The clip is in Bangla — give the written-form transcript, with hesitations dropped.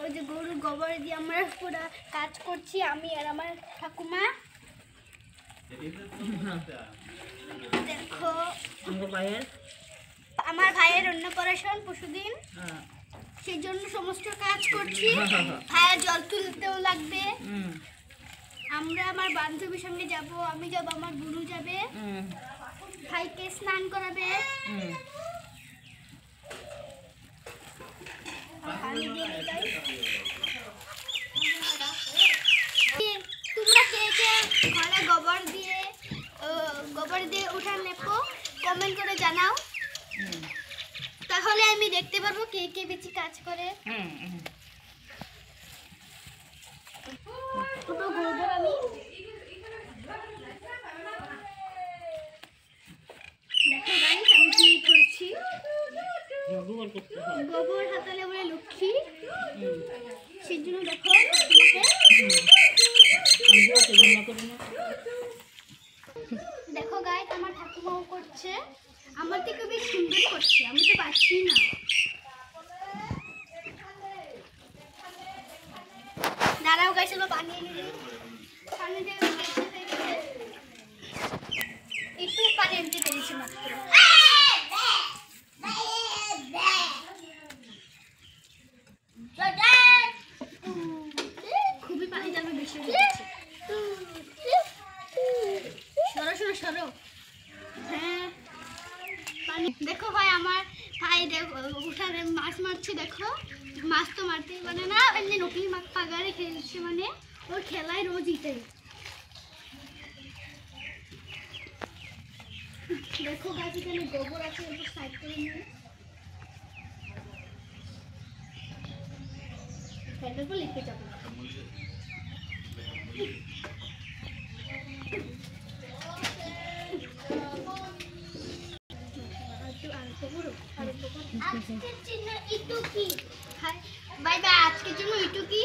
ওই যে গরুর গোবর দিয়ে আমরা পুরো কাজ করছি, আমি আর আমার ঠাকুমা। দেখো আমার ভাইয়ের অন্নপ্রাশন পরশুদিন, সেই জন্য সমস্ত কাজ করছি। ভাইয়ের জল তুলতেও লাগবে। আমরা আমার বান্ধবীর সঙ্গে যাব, আমি যাব, আমার গুরু যাবে, ভাইকে স্নান করাবে। তোমরা কে কে ঘরে গোবর দিয়ে উঠান লেপো, কমেন্ট করে জানাও, তাহলে আমি দেখতে পারবো কে কে বেশি কাজ করে। গোবর আমি দেখো গাইস, আমি কি করছি, গোবর হাতালে বলে লক্ষ্মী, সেই জন্য দেখো দেখো গাইস আমার ঠাকুমাও করছে, আমার থেকে বেশ সুন্দর করছে, আমি তো পারছি না। দাঁড়াও গাইস, এবার বানিয়ে নিই, একটু পানি এমনি পেরেছি মাত্র। খুবই পানি যাবে বেশি, সরো সরো। হ্যাঁ পানি দেখো ভাই, আমার ভাই দেখো উঠানে মাছ মারছে, দেখো মাছ তো মারতেই পারে না, এমনি নকলি মাছ পাগারে খেলছে, মানে ওর খেলায় রোজ এটাই। দেখো গাছ এখানে গোবর আছে, একটু সাইড করে নিয়ে ফেলতে তো লিখে যাবো। আজকের জন্য ইটু কি? বাই বাই, আজকের জন্য ইটু কি?